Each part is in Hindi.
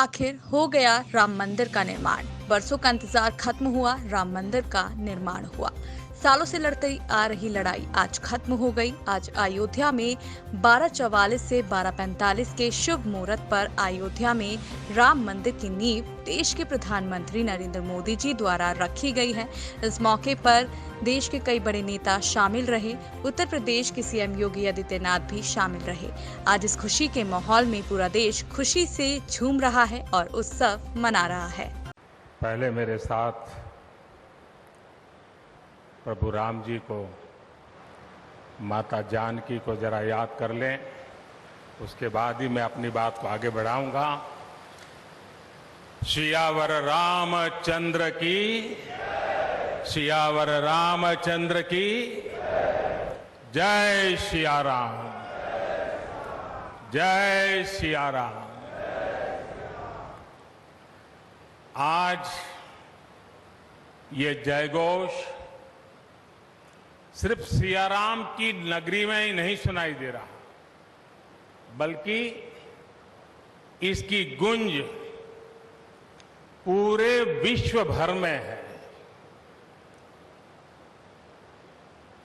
आखिर हो गया राम मंदिर का निर्माण। बरसों का इंतजार खत्म हुआ, राम मंदिर का निर्माण हुआ। सालों से लड़ती आ रही लड़ाई आज खत्म हो गई। आज अयोध्या में 1244 से 1245 के शुभ मुहूर्त पर अयोध्या में राम मंदिर की नींव देश के प्रधानमंत्री नरेंद्र मोदी जी द्वारा रखी गई है। इस मौके पर देश के कई बड़े नेता शामिल रहे। उत्तर प्रदेश के सीएम योगी आदित्यनाथ भी शामिल रहे। आज इस खुशी के माहौल में पूरा देश खुशी से झूम रहा है और उत्सव मना रहा है। पहले मेरे साथ प्रभु राम जी को, माता जानकी को जरा याद कर लें, उसके बाद ही मैं अपनी बात को आगे बढ़ाऊंगा। सियावर रामचंद्र की, सियावर रामचंद्र की जय सिया राम, जय सिया राम। आज ये जयघोष सिर्फ सियाराम की नगरी में ही नहीं सुनाई दे रहा, बल्कि इसकी गूंज पूरे विश्व भर में है।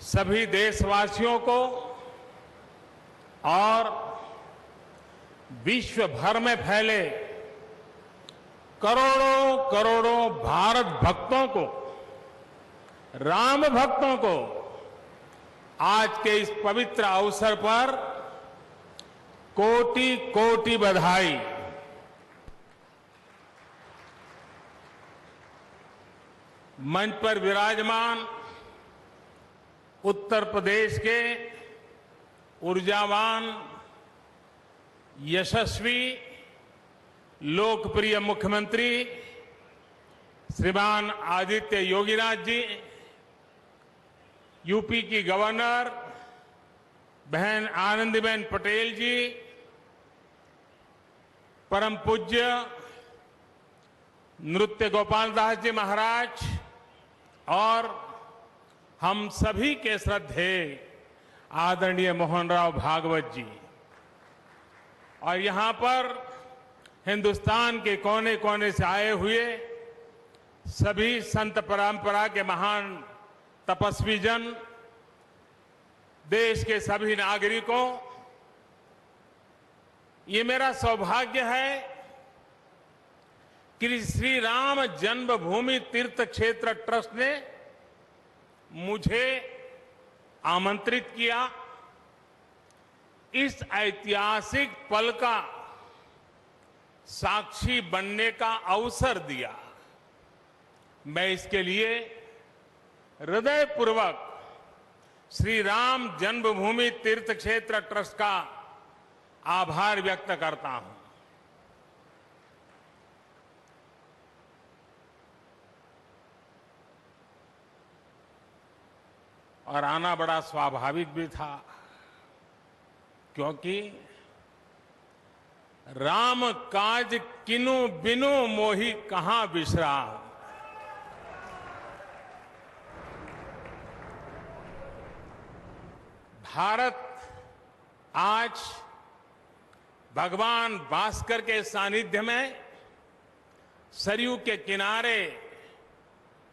सभी देशवासियों को और विश्व भर में फैले करोड़ों करोड़ों भारत भक्तों को, राम भक्तों को आज के इस पवित्र अवसर पर कोटि कोटि बधाई। मंच पर विराजमान उत्तर प्रदेश के ऊर्जावान, यशस्वी, लोकप्रिय मुख्यमंत्री श्रीमान आदित्य योगीनाथ जी, यूपी की गवर्नर बहन आनंदीबेन पटेल जी, परम पूज्य नृत्य गोपाल दास जी महाराज और हम सभी के श्रद्धेय आदरणीय मोहनराव भागवत जी, और यहां पर हिंदुस्तान के कोने कोने से आए हुए सभी संत परंपरा के महान तपस्वी जन, देश के सभी नागरिकों, ये मेरा सौभाग्य है कि श्री राम जन्मभूमि तीर्थ क्षेत्र ट्रस्ट ने मुझे आमंत्रित किया, इस ऐतिहासिक पल का साक्षी बनने का अवसर दिया। मैं इसके लिए हृदयपूर्वक श्री राम जन्मभूमि तीर्थ क्षेत्र ट्रस्ट का आभार व्यक्त करता हूं। और आना बड़ा स्वाभाविक भी था, क्योंकि राम काज किनु बिनु मोहि कहां बिसरा। भारत आज भगवान भास्कर के सानिध्य में सरयू के किनारे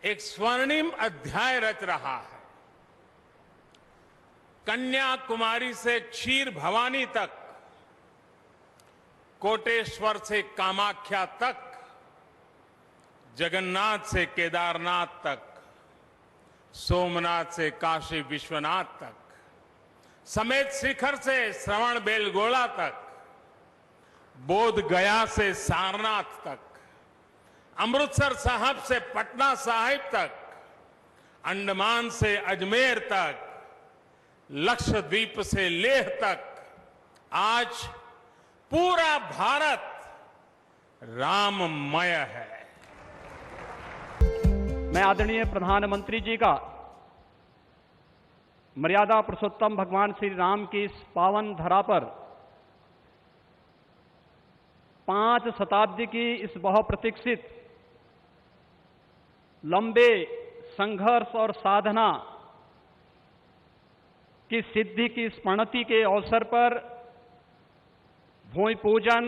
एक स्वर्णिम अध्याय रच रहा है। कन्याकुमारी से क्षीर भवानी तक, कोटेश्वर से कामाख्या तक, जगन्नाथ से केदारनाथ तक, सोमनाथ से काशी विश्वनाथ तक, समेत शिखर से श्रवण बेलगोला तक, बोध गया से सारनाथ तक, अमृतसर साहब से पटना साहिब तक, अंडमान से अजमेर तक, लक्षद्वीप से लेह तक, आज पूरा भारत राममय है। मैं आदरणीय प्रधानमंत्री जी का मर्यादा पुरुषोत्तम भगवान श्री राम की इस पावन धरा पर 5 शताब्दी की इस बहुप्रतीक्षित लंबे संघर्ष और साधना की सिद्धि की स्मृति के अवसर पर भूमि पूजन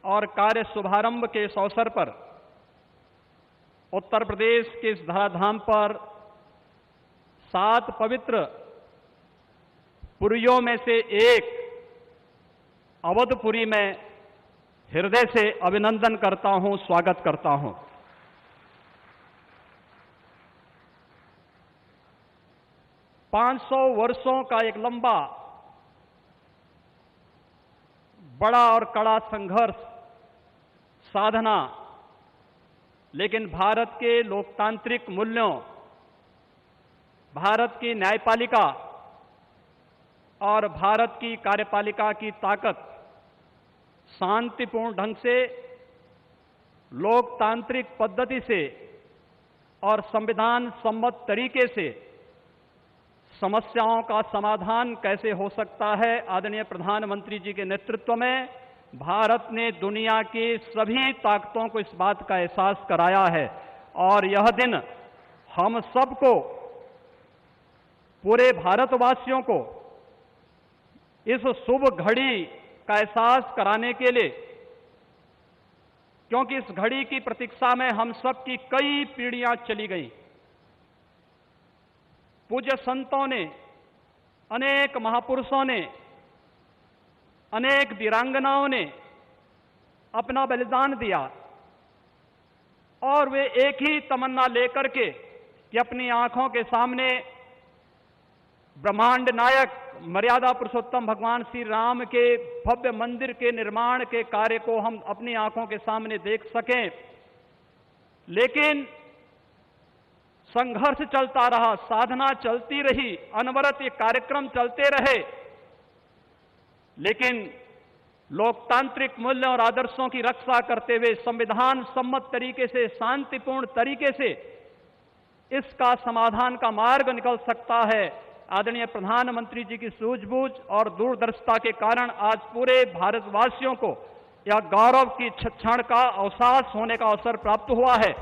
और कार्य शुभारंभ के इस अवसर पर उत्तर प्रदेश के इस धराधाम पर 7 पवित्र पुरियों में से एक अवधपुरी में हृदय से अभिनंदन करता हूं, स्वागत करता हूं। पांच 500 वर्षों का एक लंबा, बड़ा और कड़ा संघर्ष, साधना, लेकिन भारत के लोकतांत्रिक मूल्यों, भारत की न्यायपालिका और भारत की कार्यपालिका की ताकत शांतिपूर्ण ढंग से, लोकतांत्रिक पद्धति से और संविधान सम्मत तरीके से समस्याओं का समाधान कैसे हो सकता है। आदरणीय प्रधानमंत्री जी के नेतृत्व में भारत ने दुनिया की सभी ताकतों को इस बात का एहसास कराया है और यह दिन हम सबको, पूरे भारतवासियों को इस शुभ घड़ी का एहसास कराने के लिए, क्योंकि इस घड़ी की प्रतीक्षा में हम सब की कई पीढ़ियां चली गई। पूज्य संतों ने, अनेक महापुरुषों ने, अनेक वीरांगनाओं ने अपना बलिदान दिया और वे एक ही तमन्ना लेकर के कि अपनी आंखों के सामने ब्रह्मांड नायक मर्यादा पुरुषोत्तम भगवान श्री राम के भव्य मंदिर के निर्माण के कार्य को हम अपनी आंखों के सामने देख सकें। लेकिन संघर्ष चलता रहा, साधना चलती रही, अनवरत ये कार्यक्रम चलते रहे, लेकिन लोकतांत्रिक मूल्यों और आदर्शों की रक्षा करते हुए संविधान सम्मत तरीके से, शांतिपूर्ण तरीके से इसका समाधान का मार्ग निकल सकता है। आदरणीय प्रधानमंत्री जी की सूझबूझ और दूरदर्शिता के कारण आज पूरे भारतवासियों को यह गौरव की क्षण का अवकाश होने का अवसर प्राप्त हुआ है।